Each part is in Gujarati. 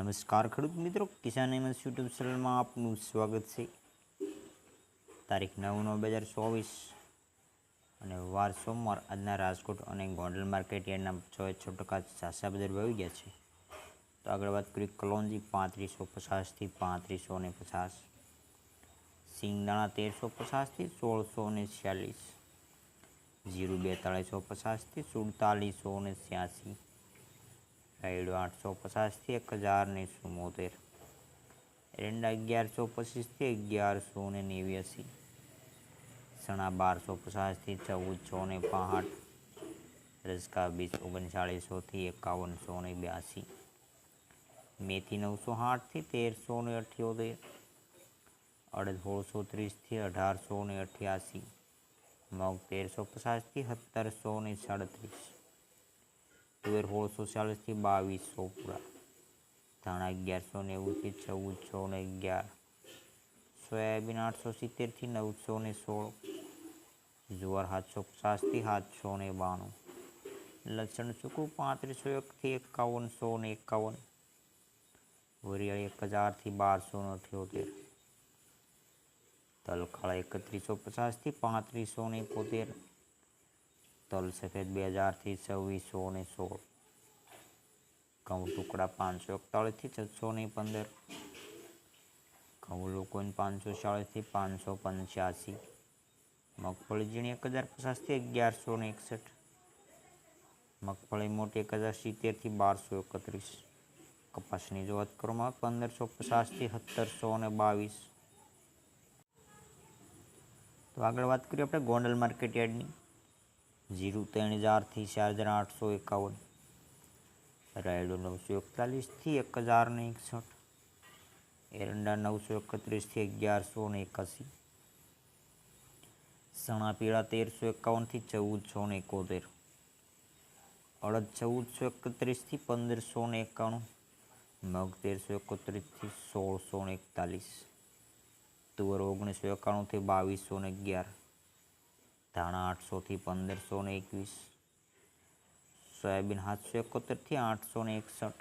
નમસ્કાર ખેડૂત મિત્રો, કિસાન એમએસ યુટ્યુબ ચેનલમાં આપનું સ્વાગત છે। તારીખ 9/9/2024 અને વાર સોમવાર। આજના રાજકોટ અને ગોંડલ માર્કેટ યાર્ડના 6% ઝાઝા બજાર વહી ગયા છે। તો આગળ વાત કરીએ કલોંજી 3550 થી 3550, સિંગદાણા 1350 થી 1646, જીરું 4250 થી 4786, રાયડો 850 થી 1074, એરંડા 1125 થી 1189, ચણા 1250 થી 1465, રજકા બીજ 3900 થી 5182, મેથી 960 થી 1378, અડદ 1630 થી 1888, મગ 1350 થી 1737, તુવેર 1640 થી 2200 પૂરા, ધાણા 1190 થી 1411, સોયાબીન 870 થી 916, જુવાર 750 થી 792, લસણ સૂકું 3501 થી 5151, વરિયાળી 1000 થી 1278, તલ કાળા 3150 થી 3571, તલ સફેદ 2000 થી 2616, ઘઉં ટુકડા 541 થી 615, ઘઉં લોકોન 540 થી 585, મગફળી ઝીણી 1050 થી 1161, મગફળી મોટી 1070 થી 1231, કપાસની જો વાત કરવામાં 1550 થી 1722। તો આગળ વાત કરીએ આપણે ગોંડલ માર્કેટ યાર્ડની। જીરું 3000 થી 4851, રાયડો 941 થી 1061, એરંડા 931 થી 1181, ચણા પીળા 1351 થી 1471, અડદ 1431 થી 1591, મગ 1331 થી 1641, તુવર 1991 થી 2211, ધાણા 800 થી 1521, સોયાબીન 771 થી 861,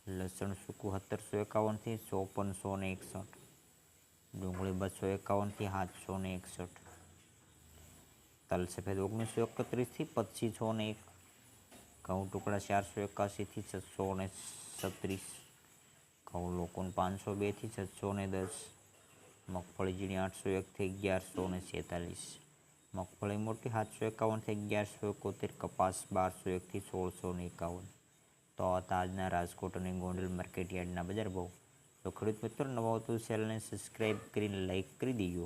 લસણ સૂકું 1751 થી 5461, ડુંગળી 251 થી 761, તલ સફેદ 1931 થી 2501, ઘઉં ટુકડા 481 થી 636, ઘઉં લોકોન 502 થી 610, મગફળી ઝીણી 801 થી 1146, મગફળી મોટી 751 થી 1171, કપાસ 1201 થી 1651। તો આજના રાજકોટ અને ગોંડલ માર્કેટ યાર્ડના બજાર ભાવ। તો ખેડૂત મિત્રો, નવા તો ચેનલને સબસ્ક્રાઈબ કરીને લાઈક કરી દેજો।